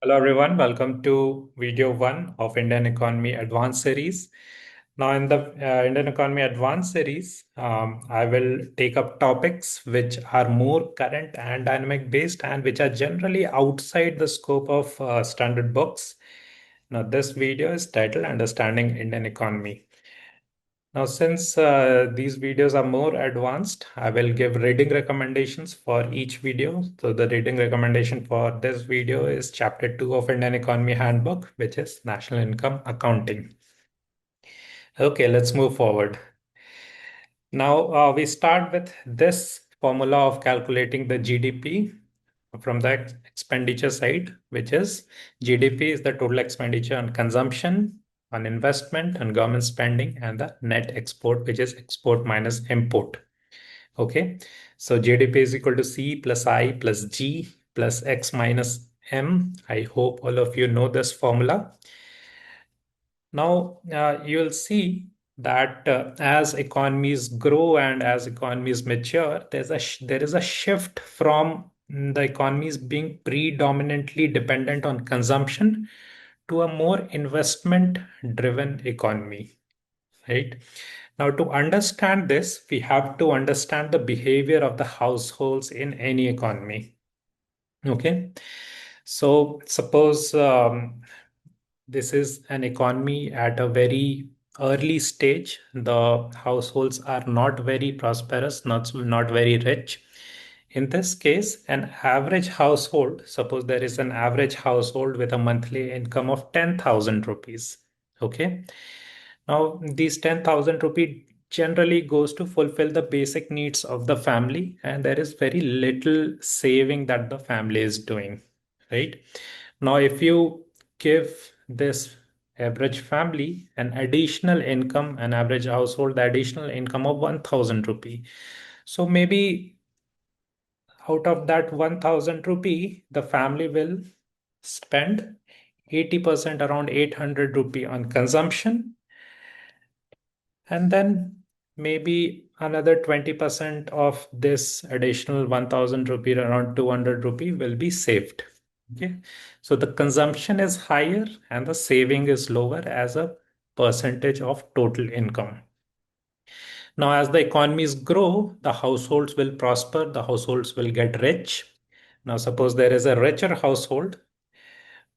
Hello everyone, welcome to video 1 of Indian Economy Advanced series. Now in the Indian Economy Advanced series, I will take up topics which are more current and dynamic based and which are generally outside the scope of standard books. Now this video is titled Understanding Indian Economy. Now, since these videos are more advanced, I will give reading recommendations for each video. So the reading recommendation for this video is Chapter 2 of Indian Economy Handbook, which is National Income Accounting. Okay, let's move forward. Now, we start with this formula of calculating the GDP from the expenditure side, which is GDP is the total expenditure on consumption, on investment, on government spending, and the net export, which is export minus import. Okay, so GDP is equal to C plus I plus G plus X minus M. I hope all of you know this formula. Now, you'll see that as economies grow and as economies mature, there is a shift from the economies being predominantly dependent on consumption to a more investment-driven economy, right? Now, to understand this, we have to understand the behavior of the households in any economy. Okay, so suppose this is an economy at a very early stage. The households are not very prosperous, not very rich. In this case, an average household, suppose there is an average household with a monthly income of 10,000 rupees. Okay. Now, these 10,000 rupee generally goes to fulfill the basic needs of the family, and there is very little saving that the family is doing, right? Now, if you give this average family an additional income, an average household, the additional income of 1,000 rupee. So maybe out of that 1,000 rupee, the family will spend 80%, around 800 rupee on consumption, and then maybe another 20% of this additional 1,000 rupee, around 200 rupee, will be saved. Okay, so the consumption is higher and the saving is lower as a percentage of total income. Now, as the economies grow, the households will prosper, the households will get rich. Now, suppose there is a richer household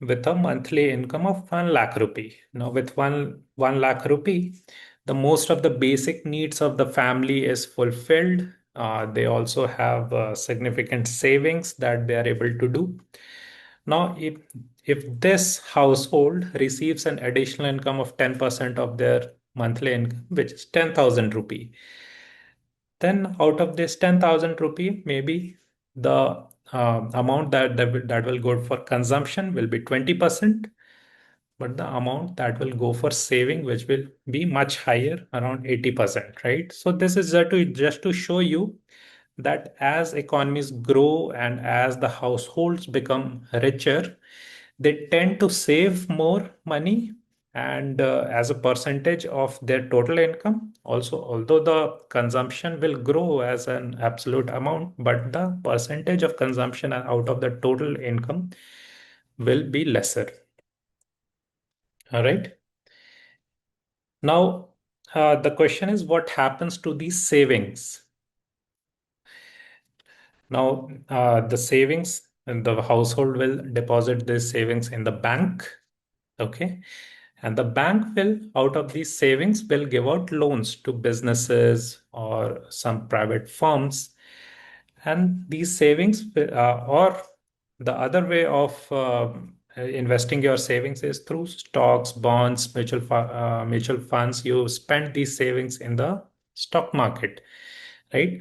with a monthly income of 1 lakh rupee. Now, with 1 lakh rupee, the most of the basic needs of the family is fulfilled. They also have significant savings that they are able to do. Now, if this household receives an additional income of 10% of their monthly income, which is 10,000 rupee, then out of this 10,000 rupee, maybe the amount that will go for consumption will be 20%, but the amount that will go for saving, which will be much higher, around 80%, right? So this is just to show you that as economies grow and as the households become richer, they tend to save more money, and as a percentage of their total income. Also, although the consumption will grow as an absolute amount, but the percentage of consumption out of the total income will be lesser. All right. Now, the question is, what happens to these savings? Now, the savings, and the household will deposit these savings in the bank. Okay. And the bank will, out of these savings, will give out loans to businesses or some private firms. And these savings, or the other way of investing your savings is through stocks, bonds, mutual funds. You spend these savings in the stock market, right?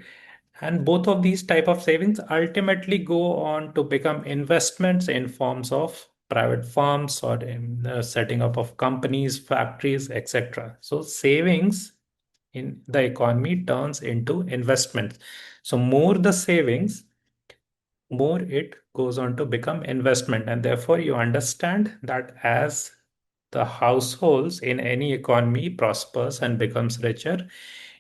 And both of these type of savings ultimately go on to become investments in forms of private firms or in the setting up of companies, factories, etc. So savings in the economy turns into investments. So more the savings, more it goes on to become investment. And therefore, you understand that as the households in any economy prospers and becomes richer,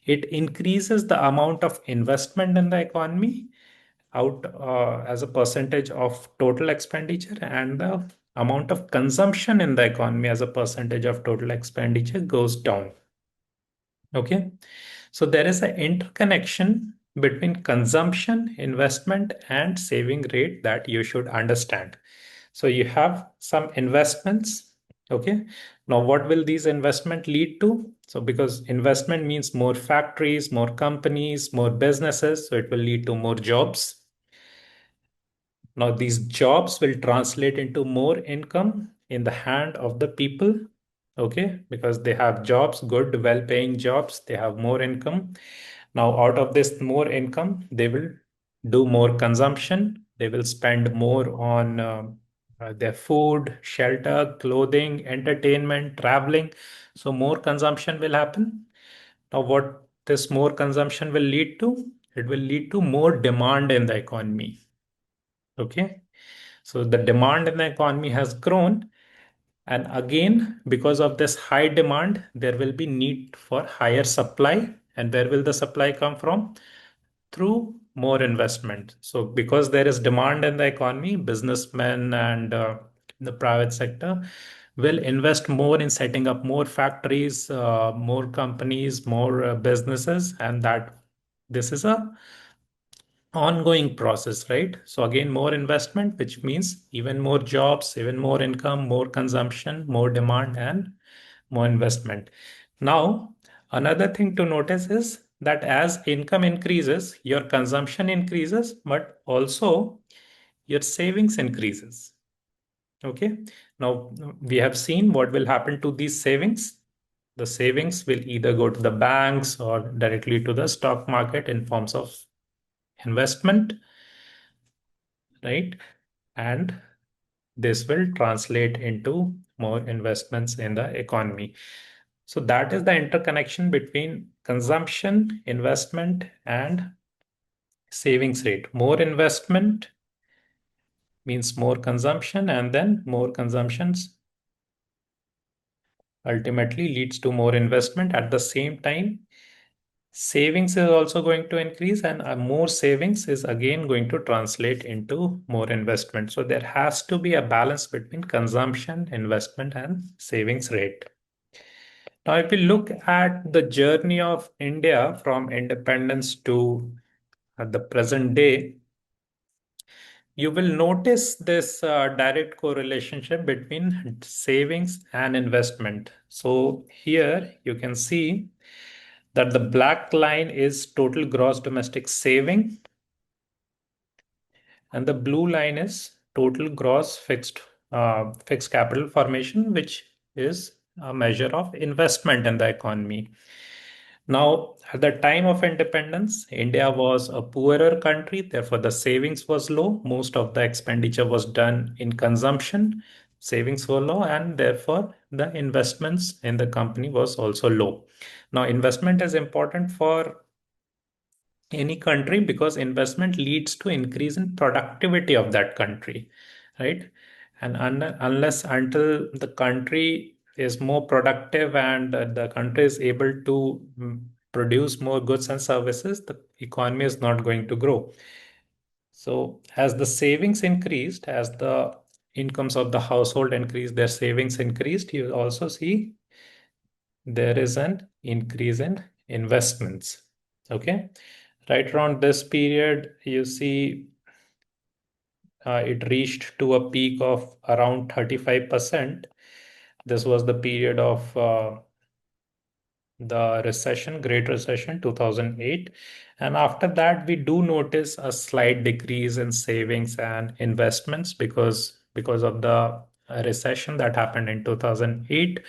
it increases the amount of investment in the economy out as a percentage of total expenditure, and the amount of consumption in the economy as a percentage of total expenditure goes down. Okay. So there is an interconnection between consumption, investment, and saving rate that you should understand. So you have some investments. Okay. Now, what will these investment lead to? So because investment means more factories, more companies, more businesses, so it will lead to more jobs. Now, these jobs will translate into more income in the hand of the people. Okay, because they have jobs, good, well-paying jobs, they have more income. Now, out of this more income, they will do more consumption. They will spend more on their food, shelter, clothing, entertainment, traveling. So more consumption will happen. Now, what this more consumption will lead to? It will lead to more demand in the economy. Okay. So the demand in the economy has grown. And again, because of this high demand, there will be need for higher supply. And where will the supply come from? Through more investment. So because there is demand in the economy, businessmen and the private sector will invest more in setting up more factories, more companies, more businesses, and that this is a ongoing process, right? So again, more investment, which means even more jobs, even more income, more consumption, more demand, and more investment. Now, another thing to notice is that as income increases, your consumption increases, but also your savings increases. Okay. Now, we have seen what will happen to these savings. The savings will either go to the banks or directly to the stock market in forms of investment, right? And this will translate into more investments in the economy. So that is the interconnection between consumption, investment, and savings rate. More investment means more consumption, and then more consumptions ultimately leads to more investment. At the same time, savings is also going to increase, and more savings is again going to translate into more investment. So there has to be a balance between consumption, investment, and savings rate. Now, if we look at the journey of India from independence to the present day, you will notice this direct correlation between savings and investment. So here you can see that the black line is total gross domestic saving, and the blue line is total gross fixed capital formation, which is a measure of investment in the economy. Now, at the time of independence, India was a poorer country, therefore the savings was low. Most of the expenditure was done in consumption. Savings were low, and therefore the investments in the company was also low. Now, investment is important for any country because investment leads to increase in productivity of that country, right? And unless until the country is more productive and the country is able to produce more goods and services, the economy is not going to grow. So as the savings increased, as the incomes of the household increased, their savings increased, you also see there is an increase in investments. Okay. Right around this period, you see it reached to a peak of around 35%. This was the period of the recession, Great Recession 2008. And after that, we do notice a slight decrease in savings and investments because of the recession that happened in 2008.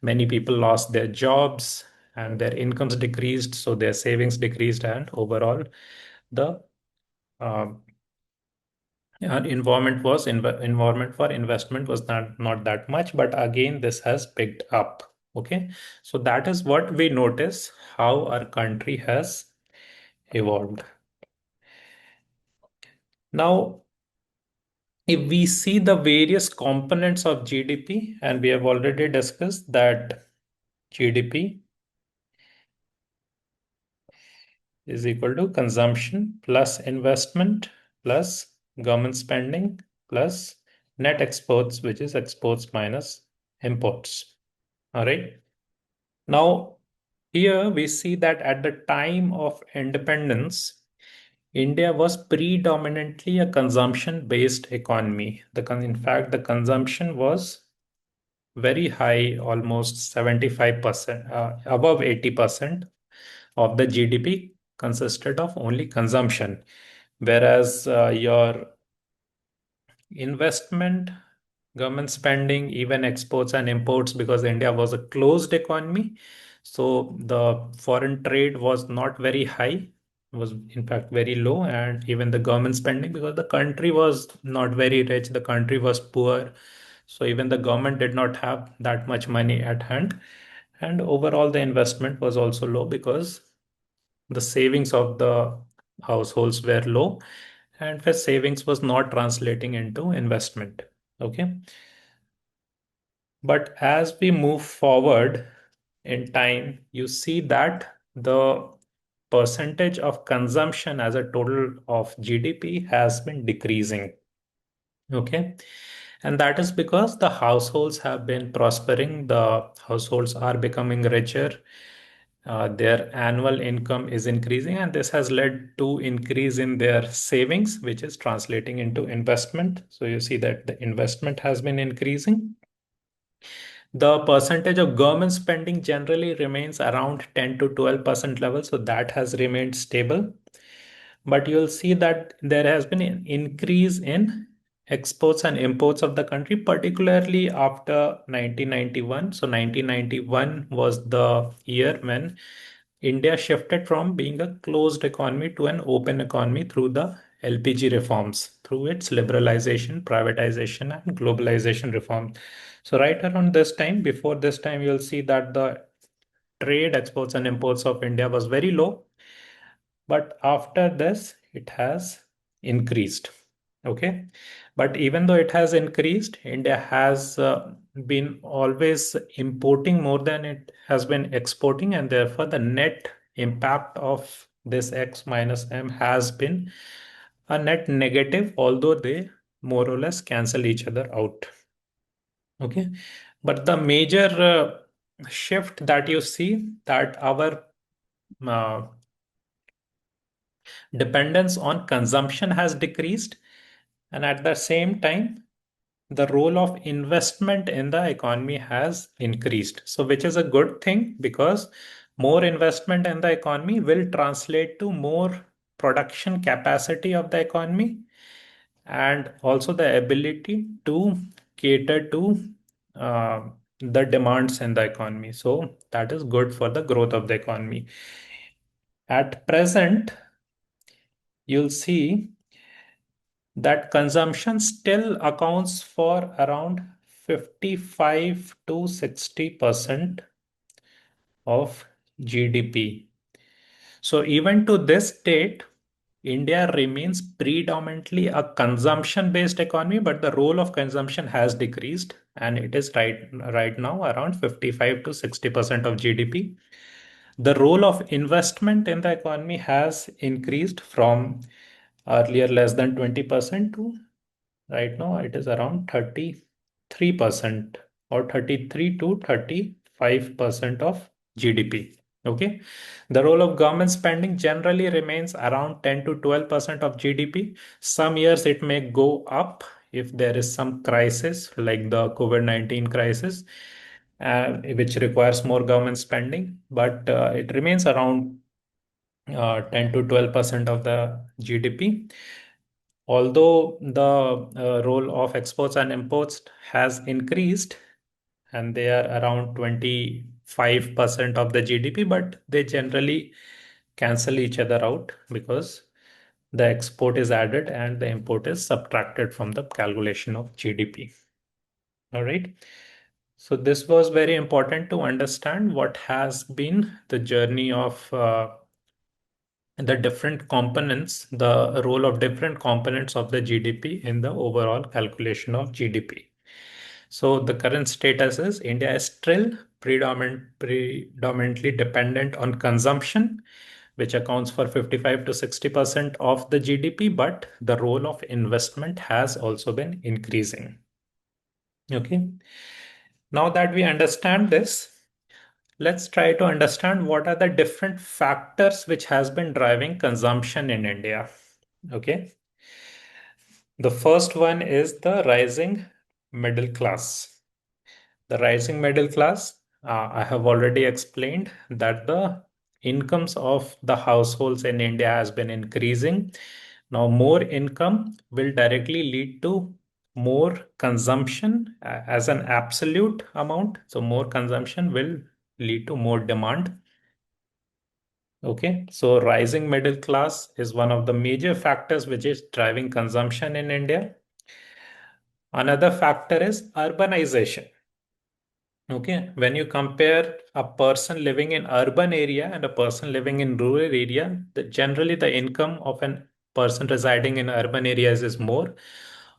Many people lost their jobs and their incomes decreased, so their savings decreased, and overall, the uh, environment for investment was not that much, but again this has picked up. Okay, so that is what we notice how our country has evolved. Now, if we see the various components of GDP, and we have already discussed that GDP is equal to consumption plus investment plus government spending plus net exports, which is exports minus imports. All right. Now, here we see that at the time of independence, India was predominantly a consumption-based economy. In fact, the consumption was very high, almost 75%, above 80% of the GDP consisted of only consumption, whereas your investment, government spending, even exports and imports, because India was a closed economy. So the foreign trade was not very high, was in fact very low, and even the government spending, because the country was not very rich, the country was poor. So even the government did not have that much money at hand. And overall, the investment was also low because the savings of the households were low, and the savings was not translating into investment. Okay. But as we move forward in time, you see that the percentage of consumption as a total of GDP has been decreasing. Okay. And that is because the households have been prospering, the households are becoming richer, their annual income is increasing, and this has led to increase in their savings, which is translating into investment. So you see that the investment has been increasing. The percentage of government spending generally remains around 10 to 12% level, so that has remained stable. But you'll see that there has been an increase in exports and imports of the country, particularly after 1991. So 1991 was the year when India shifted from being a closed economy to an open economy through the LPG reforms, through its liberalization, privatization, and globalization reforms. So right around this time, before this time, you'll see that the trade, exports and imports of India was very low. But after this, it has increased. Okay. But even though it has increased, India has been always importing more than it has been exporting. And therefore, the net impact of this X minus M has been a net negative, although they more or less cancel each other out. Okay. But the major shift that you see, that our uh, dependence on consumption has decreased, and at the same time the role of investment in the economy has increased, so which is a good thing, because more investment in the economy will translate to more production capacity of the economy, and also the ability to cater to uh, the demands in the economy. So that is good for the growth of the economy. At present, you'll see that consumption still accounts for around 55 to 60% of GDP. So even to this date, India remains predominantly a consumption-based economy, but the role of consumption has decreased, and it is right now around 55 to 60% of GDP. The role of investment in the economy has increased from earlier less than 20% to right now it is around 33% or 33 to 35% of GDP. Okay. The role of government spending generally remains around 10 to 12% of GDP. Some years it may go up if there is some crisis like the COVID-19 crisis, which requires more government spending, but it remains around 10 to 12% of the GDP. Although the role of exports and imports has increased, and they are around 25% of the GDP, but they generally cancel each other out because the export is added and the import is subtracted from the calculation of GDP. All right. So this was very important to understand what has been the journey of the different components, the role of different components of the GDP in the overall calculation of GDP. So the current status is India is still predominantly dependent on consumption, which accounts for 55 to 60% of the GDP, but the role of investment has also been increasing. Okay. Now that we understand this, let's try to understand what are the different factors which has been driving consumption in India. Okay. The first one is the rising middle class. The rising middle class, I have already explained that the incomes of the households in India has been increasing. Now, more income will directly lead to more consumption as an absolute amount. So, more consumption will lead to more demand. Okay, so rising middle class is one of the major factors which is driving consumption in India. Another factor is urbanization. Okay, when you compare a person living in urban area and a person living in rural area, generally the income of a person residing in urban areas is more.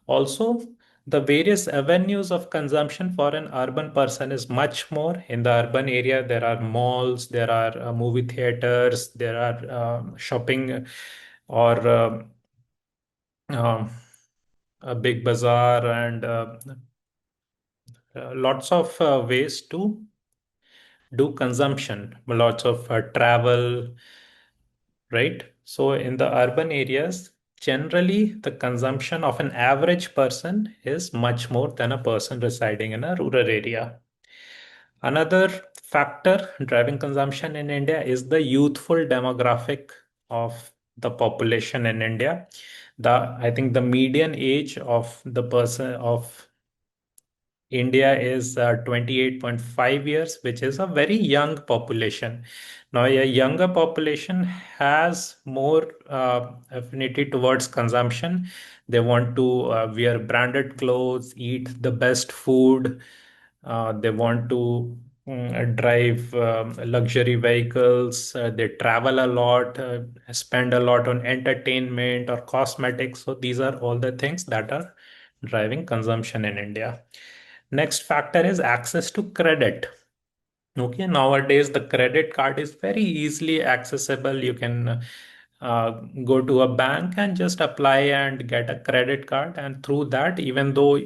Also, the various avenues of consumption for an urban person is much more. In the urban area, there are malls, there are movie theaters, there are shopping or um, a big bazaar and lots of ways to do consumption, lots of travel, right? So in the urban areas, generally the consumption of an average person is much more than a person residing in a rural area. Another factor driving consumption in India is the youthful demographic of the population in India. I think the median age of the person of India is 28.5 years, which is a very young population. Now, a younger population has more affinity towards consumption. They want to wear branded clothes, eat the best food. They want to drive luxury vehicles. They travel a lot, spend a lot on entertainment or cosmetics. So, these are all the things that are driving consumption in India. Next factor is access to credit. Okay, nowadays the credit card is very easily accessible. You can uh, go to a bank and just apply and get a credit card. And through that, even though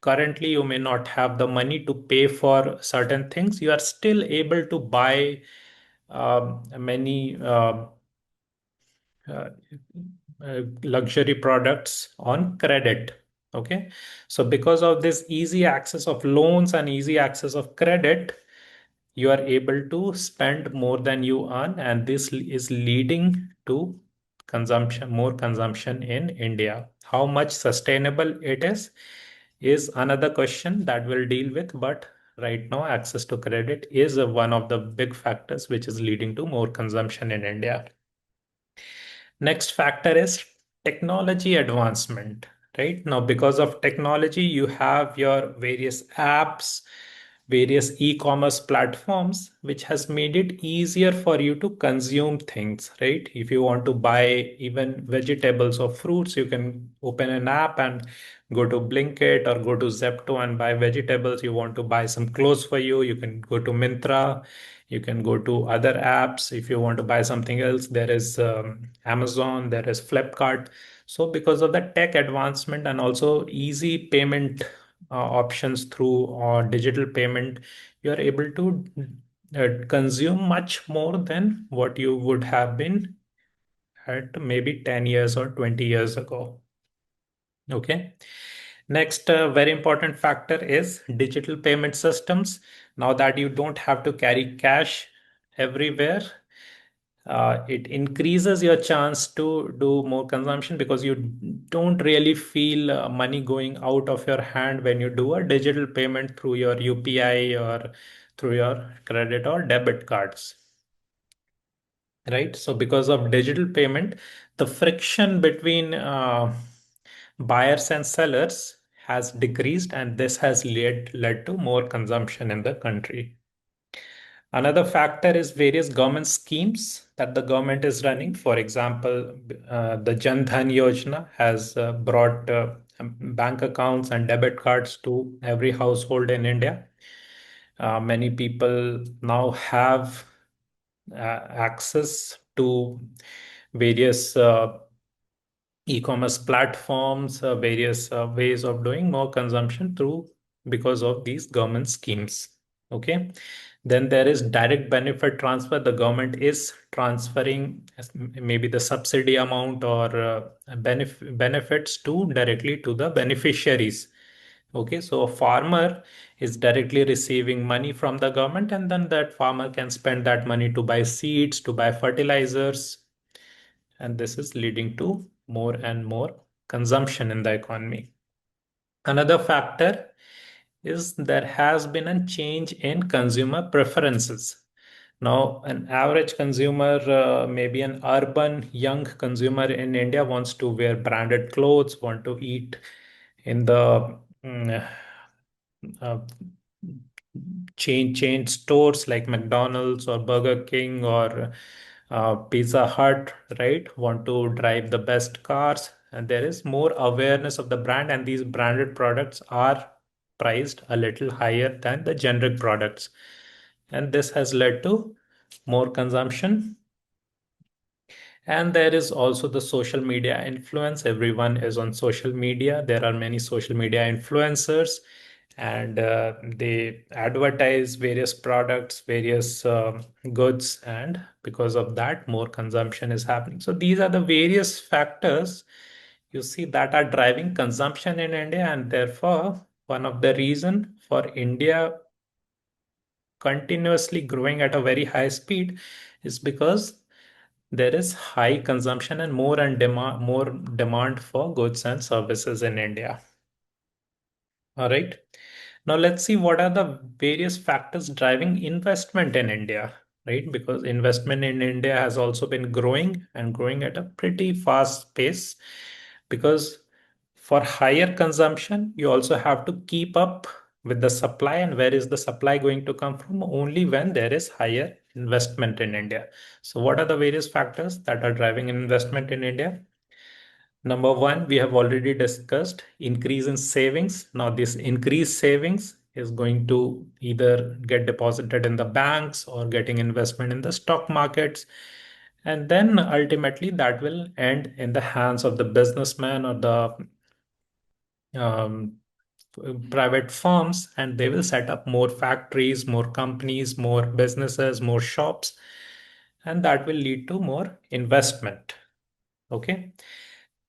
currently you may not have the money to pay for certain things, you are still able to buy many uh, luxury products on credit. Okay, so because of this easy access of loans and easy access of credit, you are able to spend more than you earn, and this is leading to consumption, more consumption in India. How much sustainable it is another question that we'll deal with, but right now access to credit is one of the big factors which is leading to more consumption in India. Next factor is technology advancement, right? Now, because of technology, you have your various apps, various e-commerce platforms, which has made it easier for you to consume things, right? If you want to buy even vegetables or fruits, you can open an app and go to Blinkit or go to Zepto and buy vegetables. You want to buy some clothes for you, you can go to Mintra, you can go to other apps. If you want to buy something else, there is Amazon, there is Flipkart. So because of the tech advancement and also easy payment options through digital payment, you are able to consume much more than what you would have been at maybe 10 years or 20 years ago. Okay. Next, very important factor is digital payment systems. Now that you don't have to carry cash everywhere, it increases your chance to do more consumption because you don't really feel money going out of your hand when you do a digital payment through your UPI or through your credit or debit cards. Right? So, because of digital payment, the friction between buyers and sellers has decreased, and this has led to more consumption in the country. Another factor is various government schemes that the government is running. For example, the Jan Dhan Yojana has brought bank accounts and debit cards to every household in India. Many people now have access to various e-commerce platforms, various ways of doing more consumption through because of these government schemes. Okay. Then there is direct benefit transfer. The government is transferring maybe the subsidy amount or benefits to directly to the beneficiaries. Okay, so a farmer is directly receiving money from the government, and then that farmer can spend that money to buy seeds, to buy fertilizers, and this is leading to more and more consumption in the economy. Another factor is there has been a change in consumer preferences. Now, an average consumer, maybe an urban young consumer in India, wants to wear branded clothes, want to eat in the uh, chain stores like McDonald's or Burger King or Pizza Hut, right? Want to drive the best cars, and there is more awareness of the brand, and these branded products are priced a little higher than the generic products, and this has led to more consumption. And there is also the social media influence. Everyone is on social media. There are many social media influencers, and they advertise various products, various goods, and because of that, more consumption is happening. So these are the various factors you see that are driving consumption in India, and therefore, one of the reason for India continuously growing at a very high speed is because there is high consumption and more demand for goods and services in India. All right. Now let's see what are the various factors driving investment in India, right? Because investment in India has also been growing and growing at a pretty fast pace, because for higher consumption, you also have to keep up with the supply. And where is the supply going to come from? Only when there is higher investment in India. So what are the various factors that are driving investment in India? Number one, we have already discussed increase in savings. Now, this increased savings is going to either get deposited in the banks or getting investment in the stock markets. And then ultimately that will end in the hands of the businessman or the um, private firms, and they will set up more factories, more companies, more businesses, more shops, and that will lead to more investment. Okay.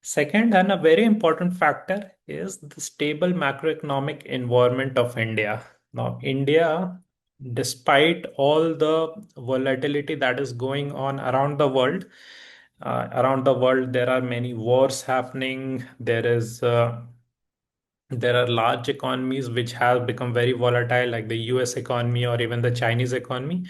Second, and a very important factor, is the stable macroeconomic environment of India. Now, India, despite all the volatility that is going on around the world, there are many wars happening. There are large economies which have become very volatile, like the US economy or even the Chinese economy.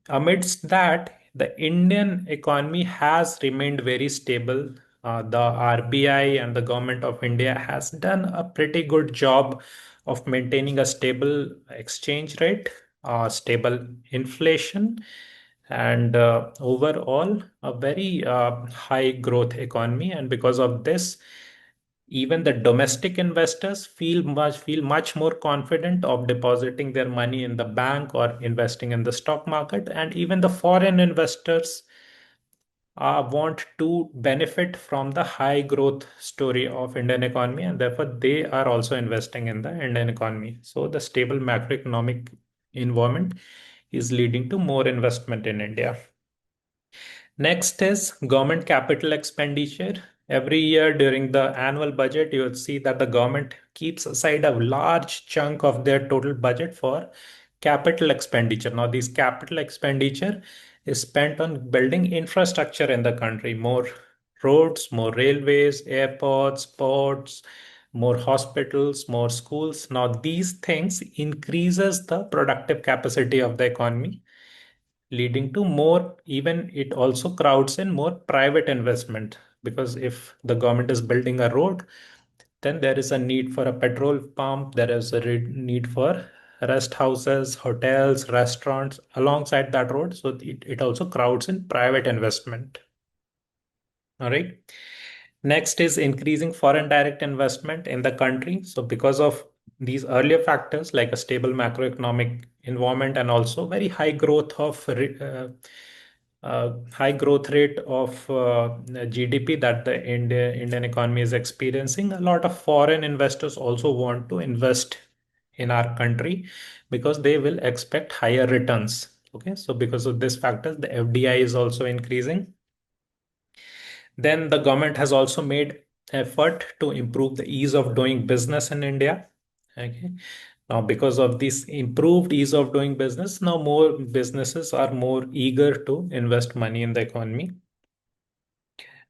Amidst that, the Indian economy has remained very stable. The RBI and the government of India has done a pretty good job of maintaining a stable exchange rate, stable inflation, and overall a very high growth economy. And because of this, even the domestic investors feel much more confident of depositing their money in the bank or investing in the stock market. And even the foreign investors want to benefit from the high growth story of Indian economy, and therefore they are also investing in the Indian economy. So the stable macroeconomic environment is leading to more investment in India. Next is government capital expenditure. Every year during the annual budget, you will see that the government keeps aside a large chunk of their total budget for capital expenditure. Now, this capital expenditure is spent on building infrastructure in the country, more roads, more railways, airports, ports, more hospitals, more schools. Now, these things increases the productive capacity of the economy, leading to more, even it also crowds in more private investment, because if the government is building a road, then there is a need for a petrol pump, there is a need for rest houses, hotels, restaurants alongside that road. So it also crowds in private investment. All right. Next is increasing foreign direct investment in the country. So because of these earlier factors like a stable macroeconomic environment and also very high growth rate of GDP that the Indian economy is experiencing, a lot of foreign investors also want to invest in our country because they will expect higher returns. Okay, so because of this factor, the FDI is also increasing. Then the government has also made effort to improve the ease of doing business in India. Okay. Now, because of this improved ease of doing business, now more businesses are more eager to invest money in the economy.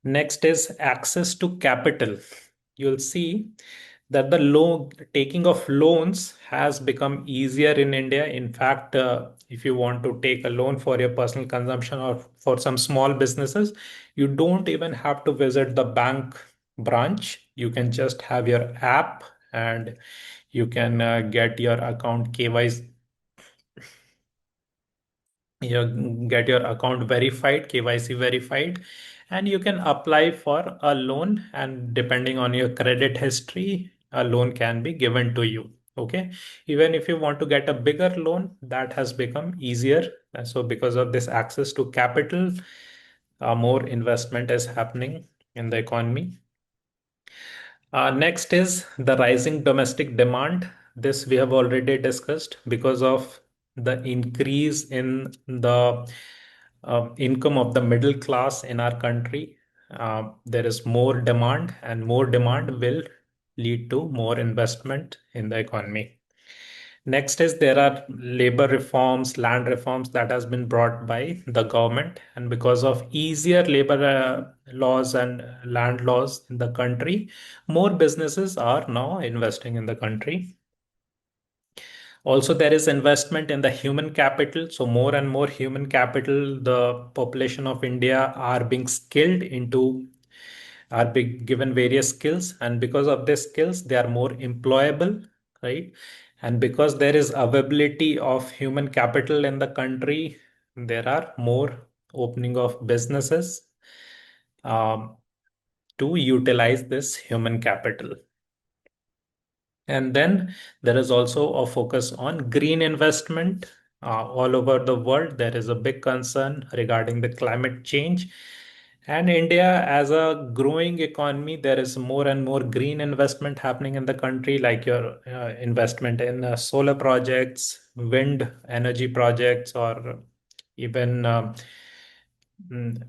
Next is access to capital. You'll see that the loan taking of loans has become easier in India. In fact, if you want to take a loan for your personal consumption or for some small businesses, you don't even have to visit the bank branch. You can just have your app and you can get your account KYC, you get your account verified, KYC verified, and you can apply for a loan. And depending on your credit history, a loan can be given to you. Okay. Even if you want to get a bigger loan, that has become easier. So, because of this access to capital, more investment is happening in the economy. Next is the rising domestic demand. This we have already discussed because of the increase in the income of the middle class in our country. There is more demand, and more demand will lead to more investment in the economy. Next is there are labor reforms, land reforms that has been brought by the government, and because of easier labor laws and land laws in the country, more businesses are now investing in the country. Also, there is investment in the human capital. So more and more human capital, the population of India are being skilled into, are being given various skills, and because of these skills they are more employable, right? And because there is availability of human capital in the country, there are more opening of businesses um, to utilize this human capital. And then there is also a focus on green investment. All over the world, there is a big concern regarding the climate change. And India, as a growing economy, there is more and more green investment happening in the country, like your investment in solar projects, wind energy projects, or even mm,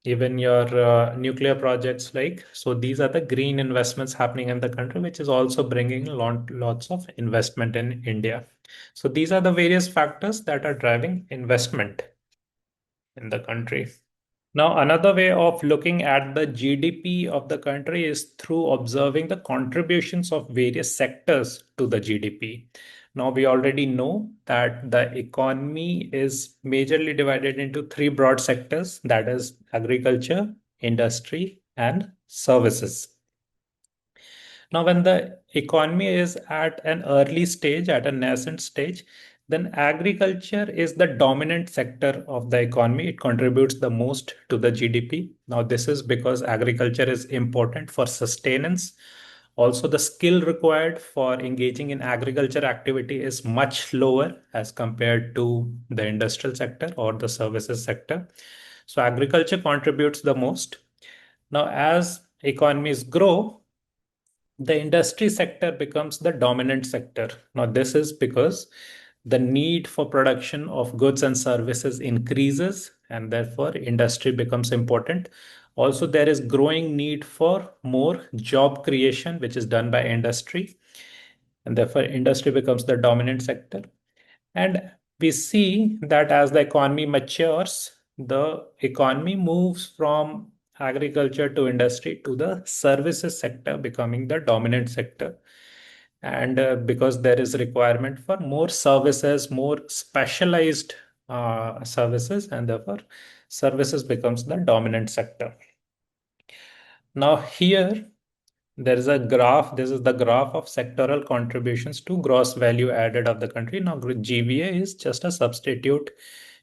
even your nuclear projects. Like, so these are the green investments happening in the country, which is also bringing lots of investment in India. So these are the various factors that are driving investment in the country. Now, another way of looking at the GDP of the country is through observing the contributions of various sectors to the GDP. Now, we already know that the economy is majorly divided into three broad sectors, that is agriculture, industry, and services. Now, when the economy is at an early stage, at a nascent stage, then agriculture is the dominant sector of the economy. It contributes the most to the GDP. Now, this is because agriculture is important for sustenance. Also, the skill required for engaging in agriculture activity is much lower as compared to the industrial sector or the services sector. So, agriculture contributes the most. Now, as economies grow, the industry sector becomes the dominant sector. Now, this is because the need for production of goods and services increases, and therefore industry becomes important. Also, there is growing need for more job creation, which is done by industry, and therefore industry becomes the dominant sector. And we see that as the economy matures, the economy moves from agriculture to industry to the services sector becoming the dominant sector. And because there is requirement for more services, more specialized services, and therefore services becomes the dominant sector. Now here there is a graph. This is the graph of sectoral contributions to gross value added of the country. Now, GVA is just a substitute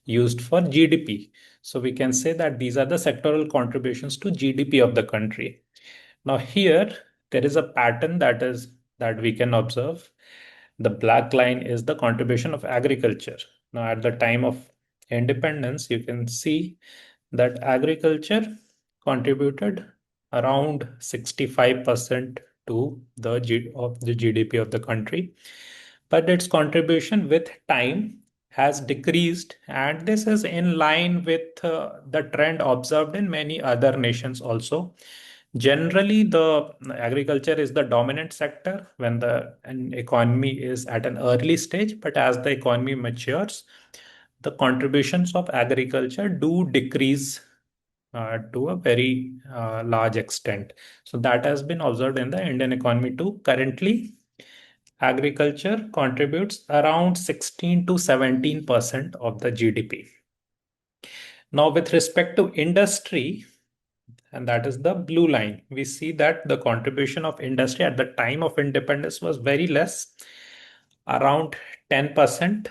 used for GDP. So we can say that these are the sectoral contributions to GDP of the country. Now, here there is a pattern that we can observe. The black line is the contribution of agriculture. Now, at the time of independence, you can see that agriculture contributed around 65% to the GDP of the country. But its contribution with time has decreased, and this is in line with the trend observed in many other nations also. Generally, the agriculture is the dominant sector when an economy is at an early stage, but as the economy matures, the contributions of agriculture do decrease to a very large extent. So that has been observed in the Indian economy too. Currently, agriculture contributes around 16 to 17% of the GDP. Now, with respect to industry, and that is the blue line, we see that the contribution of industry at the time of independence was very less, around 10%,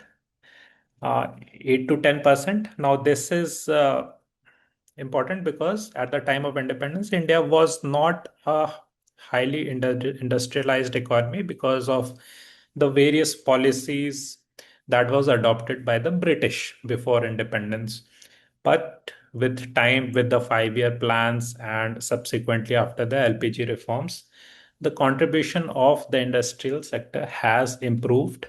8 to 10%. Now, this is important because at the time of independence, India was not a highly industrialized economy because of the various policies that was adopted by the British before independence. But with time, with the 5 year plans and subsequently after the LPG reforms, the contribution of the industrial sector has improved.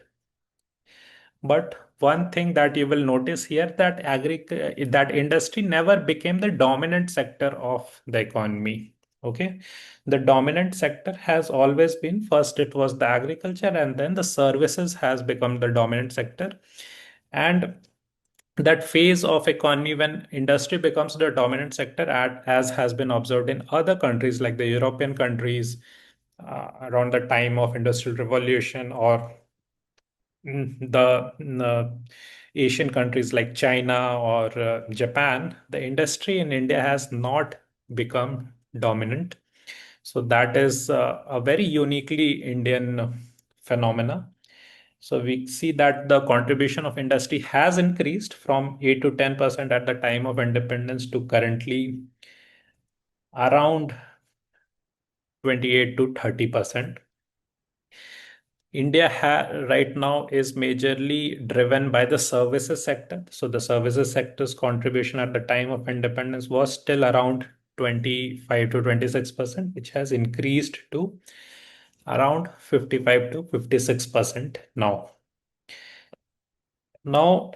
But one thing that you will notice here that that industry never became the dominant sector of the economy. Okay, the dominant sector has always been, first it was the agriculture, and then the services has become the dominant sector. And that phase of economy when industry becomes the dominant sector, as has been observed in other countries like the European countries around the time of industrial revolution, or the Asian countries like China or Japan, the industry in India has not become dominant. So that is a very uniquely Indian phenomena. So we see that the contribution of industry has increased from 8 to 10% at the time of independence to currently around 28 to 30%. India right now is majorly driven by the services sector. So the services sector's contribution at the time of independence was still around 25 to 26%, which has increased to around 55 to 56% now. Now,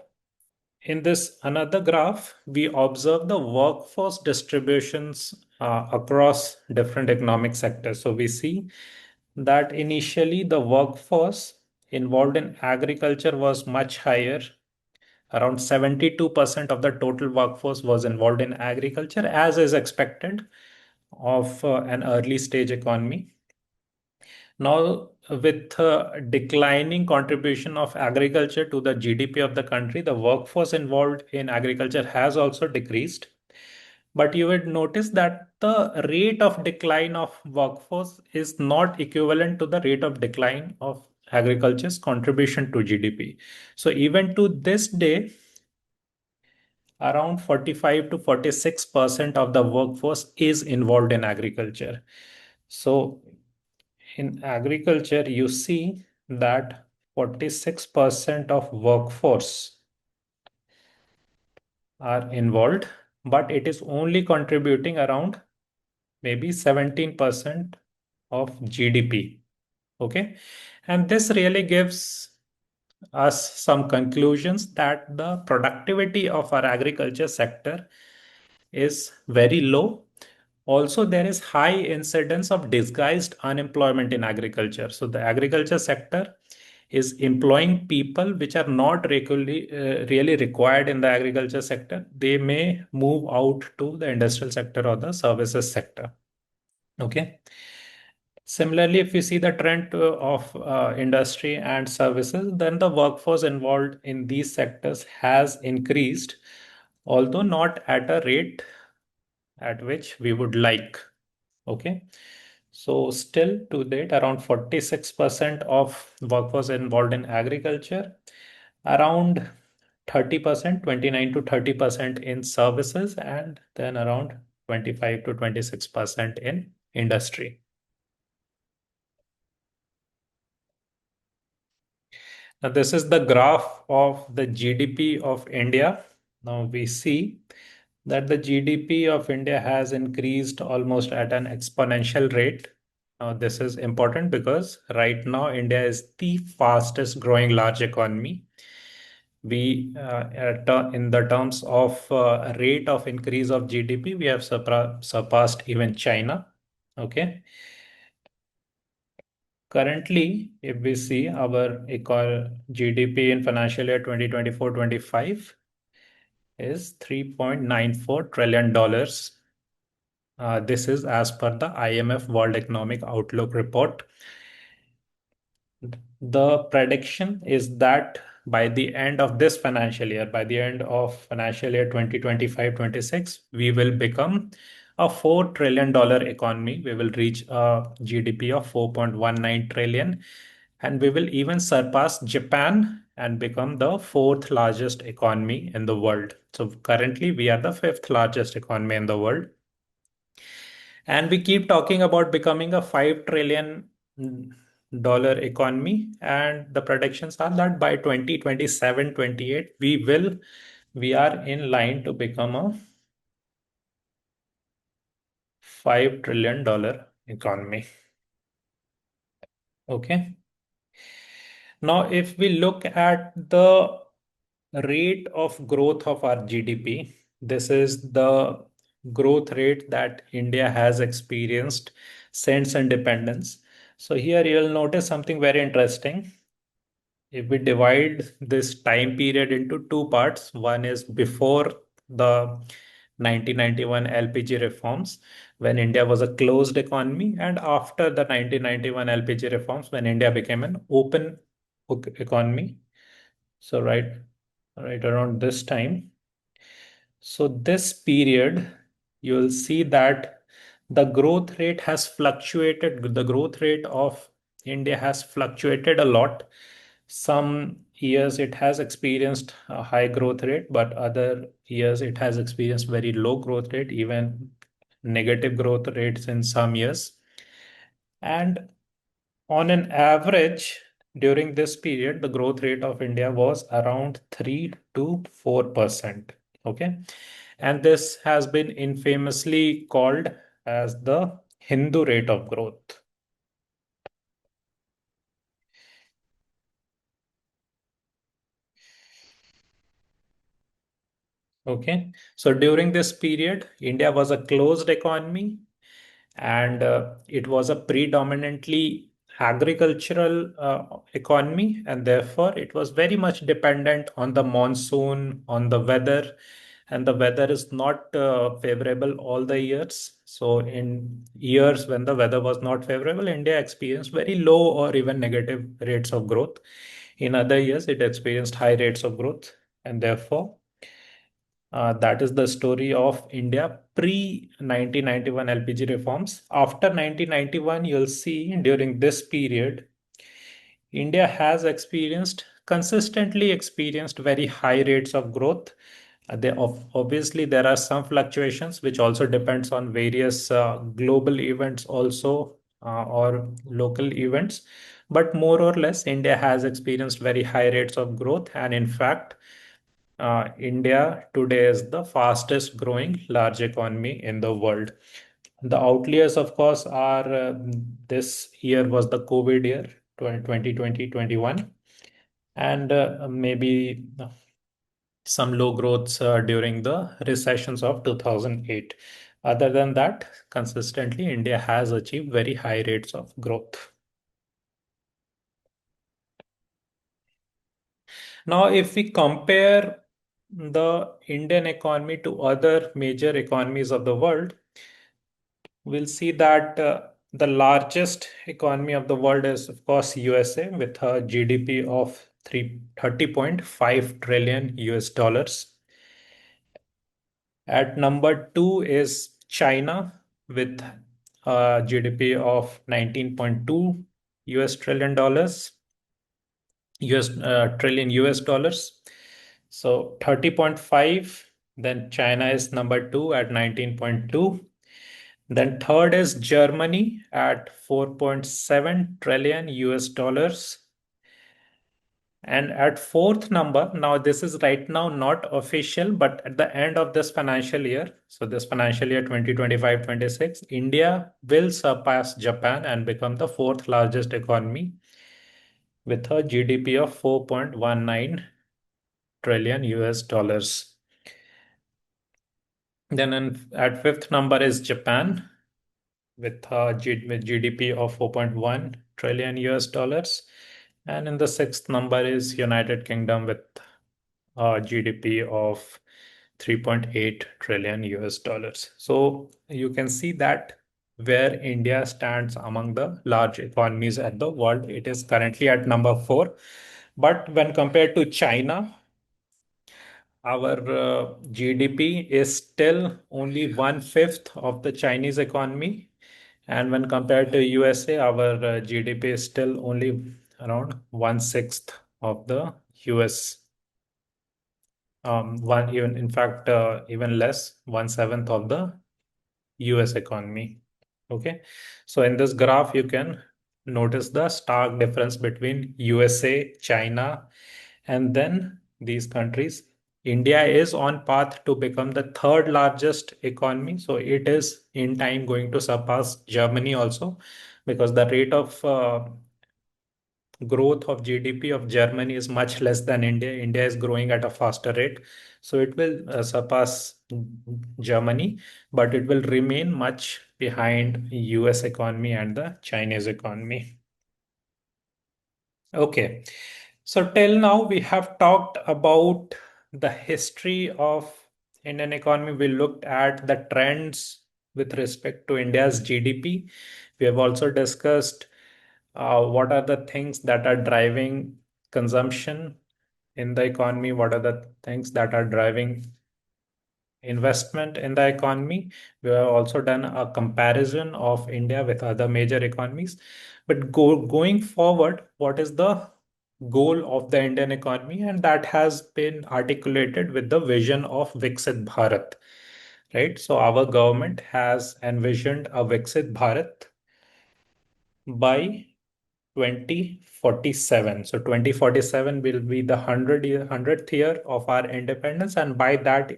in this another graph, we observe the workforce distributions across different economic sectors. So we see that initially the workforce involved in agriculture was much higher. Around 72% of the total workforce was involved in agriculture, as is expected of an early stage economy. Now, with declining contribution of agriculture to the GDP of the country, the workforce involved in agriculture has also decreased. But you would notice that the rate of decline of workforce is not equivalent to the rate of decline of agriculture's contribution to GDP. So even to this day, around 45 to 46% of the workforce is involved in agriculture. So in agriculture, you see that 46% of workforce are involved, but it is only contributing around maybe 17% of GDP. Okay. And this really gives us some conclusions that the productivity of our agriculture sector is very low. Also, there is high incidence of disguised unemployment in agriculture. So the agriculture sector is employing people which are not regularly really required in the agriculture sector. They may move out to the industrial sector or the services sector. Okay. Similarly, if we see the trend of industry and services, then the workforce involved in these sectors has increased, although not at a rate at which we would like. Okay. So still to date, around 46% of workforce involved in agriculture, around 30%, 29 to 30% in services, and then around 25 to 26% in industry. Now, this is the graph of the GDP of India. Now we see that the GDP of India has increased almost at an exponential rate. This is important because right now India is the fastest growing large economy. In the terms of rate of increase of GDP, we have surpassed even China. Okay. Currently, if we see our GDP in financial year 2024-25 is $3.94 trillion. This is as per the IMF World Economic Outlook report. The prediction is that by the end of this financial year, by the end of financial year 2025-26, we will become a $4 trillion economy. We will reach a GDP of 4.19 trillion, and we will even surpass Japan and become the fourth largest economy in the world. So currently, we are the fifth largest economy in the world. And we keep talking about becoming a $5 trillion economy. And the predictions are that by 2027, 28, we are in line to become a $5 trillion economy. Okay. Now, if we look at the rate of growth of our GDP, this is the growth rate that India has experienced since independence. So here you'll notice something very interesting. If we divide this time period into two parts, one is before the 1991 LPG reforms, when India was a closed economy, and after the 1991 LPG reforms, when India became an open economy. So right around this time. So this period, you'll see that the growth rate has fluctuated. The growth rate of India has fluctuated a lot. Some years it has experienced a high growth rate, but other years it has experienced very low growth rate, even negative growth rates in some years. And on an average, during this period, the growth rate of India was around 3 to 4%. Okay. And this has been infamously called as the Hindu rate of growth. Okay. So during this period, India was a closed economy, and it was a predominantly agricultural economy, and therefore it was very much dependent on the monsoon, on the weather, and the weather is not favorable all the years. So in years when the weather was not favorable, India experienced very low or even negative rates of growth. In other years, it experienced high rates of growth, and therefore that is the story of India pre 1991 LPG reforms. After 1991, you'll see during this period, India has consistently experienced very high rates of growth. Obviously, there are some fluctuations which also depends on various global events also or local events. But more or less, India has experienced very high rates of growth. And in fact, India today is the fastest growing large economy in the world. The outliers, of course, are this year was the COVID year, 2020, 21, and maybe some low growths during the recessions of 2008. Other than that, consistently, India has achieved very high rates of growth. Now, if we compare the Indian economy to other major economies of the world, we'll see that the largest economy of the world is, of course, USA with a GDP of 30.5 trillion US dollars. At number two is China with a GDP of 19.2 US trillion dollars, trillion US dollars. So 30.5, then China is number two at 19.2. Then third is Germany at 4.7 trillion US dollars. And at fourth number, now this is right now not official, but at the end of this financial year, so this financial year 2025-26, India will surpass Japan and become the fourth largest economy with a GDP of 4.19 trillion US dollars. Then at fifth number is Japan with with GDP of 4.1 trillion US dollars. And in the sixth number is United Kingdom with GDP of 3.8 trillion US dollars. So you can see that where India stands among the large economies at the world, it is currently at number four. But when compared to China, our GDP is still only one fifth of the Chinese economy. And when compared to USA, our GDP is still only around one sixth of the US. One even in fact even less, one seventh of the US economy. Okay, so in this graph you can notice the stark difference between USA, China, and then these countries. India is on path to become the third largest economy, so it is in time going to surpass Germany also, because the rate of growth of GDP of Germany is much less than India. India is growing at a faster rate. So it will surpass Germany, but it will remain much behind US economy and the Chinese economy. Okay. So till now we have talked about the history of Indian economy. We looked at the trends with respect to India's GDP. We have also discussed what are the things that are driving consumption in the economy? What are the things that are driving investment in the economy? We have also done a comparison of India with other major economies. But going forward, what is the goal of the Indian economy? And that has been articulated with the vision of Viksit Bharat, right? So our government has envisioned a Viksit Bharat by 2047. So 2047 will be the 100th year of our independence, and by that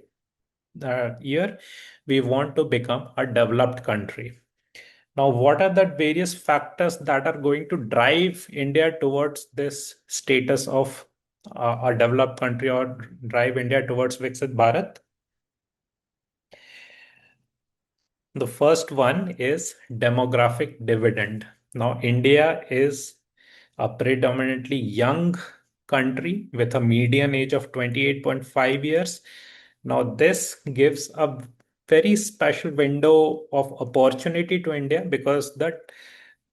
year, we want to become a developed country. Now, what are the various factors that are going to drive India towards this status of a developed country, or drive India towards Viksit Bharat? The first one is demographic dividend. Now, India is a predominantly young country with a median age of 28.5 years. Now, this gives a very special window of opportunity to India, because the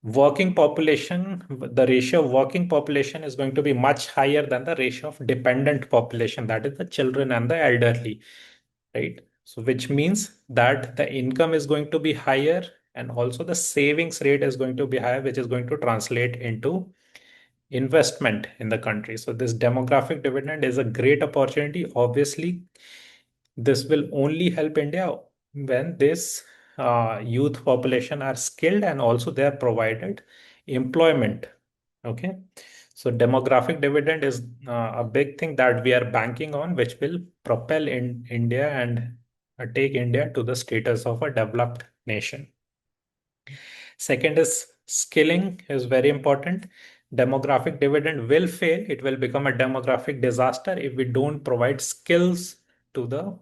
working population, the ratio of working population is going to be much higher than the ratio of dependent population, that is the children and the elderly, right? So which means that the income is going to be higher, and also the savings rate is going to be higher, which is going to translate into investment in the country. So this demographic dividend is a great opportunity. Obviously, this will only help India when this youth population are skilled, and also they are provided employment. Okay. So demographic dividend is a big thing that we are banking on, which will propel in India and take India to the status of a developed nation. Second is skilling is very important. Demographic dividend will fail. It will become a demographic disaster if we don't provide skills to the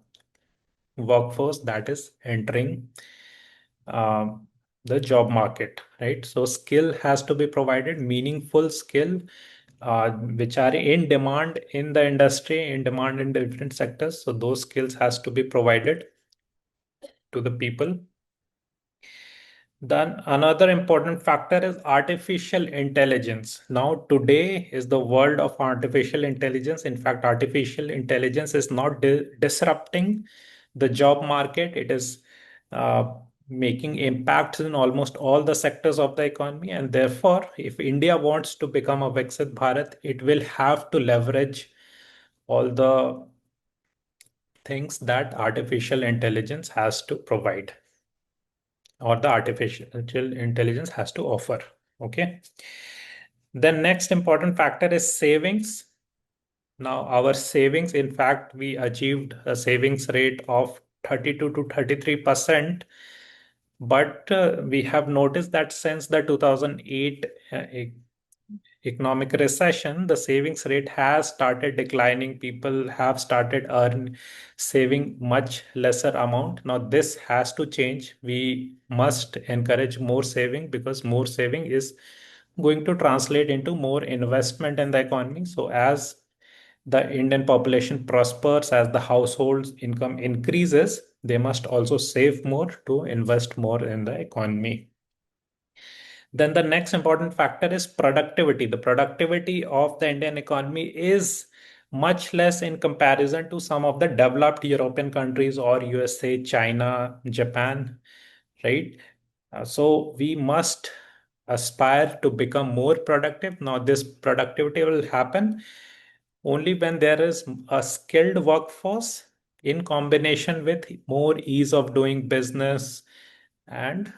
workforce that is entering uh, the job market, right? So skill has to be provided, meaningful skill, which are in demand in the industry, in demand in different sectors. So those skills has to be provided to the people. Then another important factor is artificial intelligence. Now, today is the world of artificial intelligence. In fact, artificial intelligence is not disrupting the job market. It is making impacts in almost all the sectors of the economy. And therefore, if India wants to become a Viksit Bharat, it will have to leverage all the things that artificial intelligence has to provide, or the artificial intelligence has to offer. Okay. The next important factor is savings. Now, our savings, in fact, we achieved a savings rate of 32 to 33%. But we have noticed that since the 2008 economic recession, the savings rate has started declining. People have started saving much lesser amount. Now, this has to change. We must encourage more saving because more saving is going to translate into more investment in the economy. So, as the Indian population prospers, as the household's income increases, they must also save more to invest more in the economy. Then the next important factor is productivity. The productivity of the Indian economy is much less in comparison to some of the developed European countries or USA, China, Japan, right? So we must aspire to become more productive. Now, this productivity will happen only when there is a skilled workforce in combination with more ease of doing business and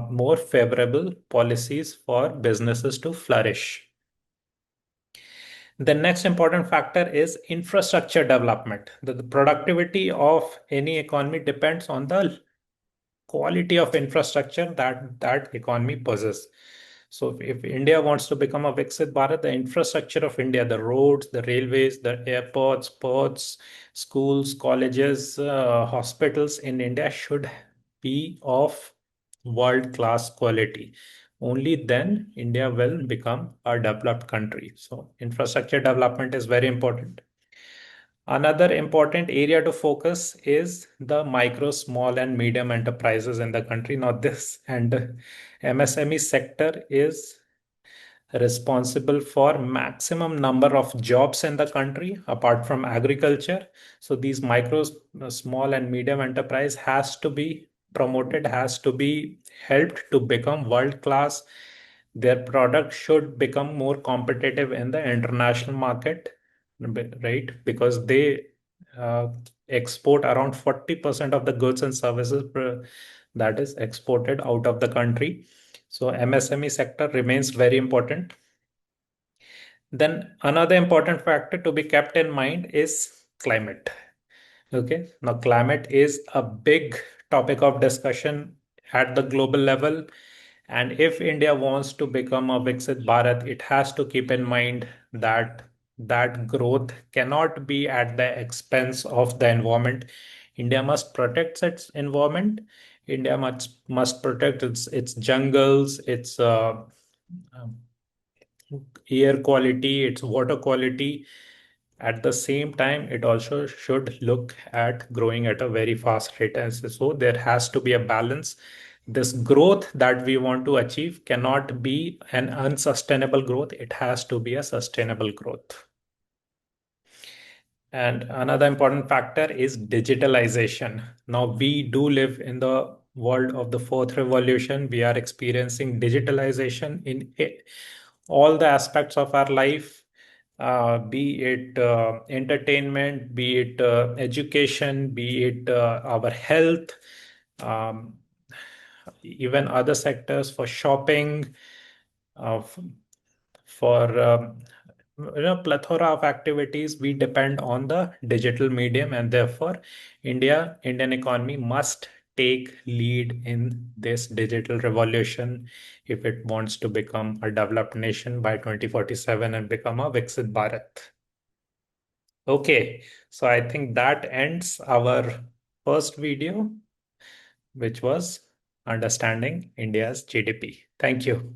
more favorable policies for businesses to flourish. The next important factor is infrastructure development. The productivity of any economy depends on the quality of infrastructure that economy possesses. So if India wants to become a Viksit Bharat, the infrastructure of India, the roads, the railways, the airports, ports, schools, colleges, hospitals in India should be of world-class quality. Only then India will become a developed country. So infrastructure development is very important. Another important area to focus is the micro, small, and medium enterprises in the country. Now, this and MSME sector is responsible for maximum number of jobs in the country apart from agriculture. So these micro, small, and medium enterprise has to be promoted, has to be helped to become world class. Their product should become more competitive in the international market, right? Because they uh, export around 40% of the goods and services that is exported out of the country. So MSME sector remains very important. Then another important factor to be kept in mind is climate. Okay, now climate is a big topic of discussion at the global level. And if India wants to become a Viksit Bharat, it has to keep in mind that that growth cannot be at the expense of the environment. India must protect its environment. India must protect its jungles, its um, air quality, its water quality. At the same time, it also should look at growing at a very fast rate. As so, there has to be a balance. This growth that we want to achieve cannot be an unsustainable growth. It has to be a sustainable growth. And another important factor is digitalization. Now, we do live in the world of the fourth revolution. We are experiencing digitalization in all the aspects of our life, be it entertainment, be it education, be it our health, um, even other sectors for shopping, uh, for plethora of activities. We depend on the digital medium, and therefore Indian economy must take lead in this digital revolution if it wants to become a developed nation by 2047 and become a Viksit Bharat. Okay, so I think that ends our first video, which was understanding India's GDP. Thank you.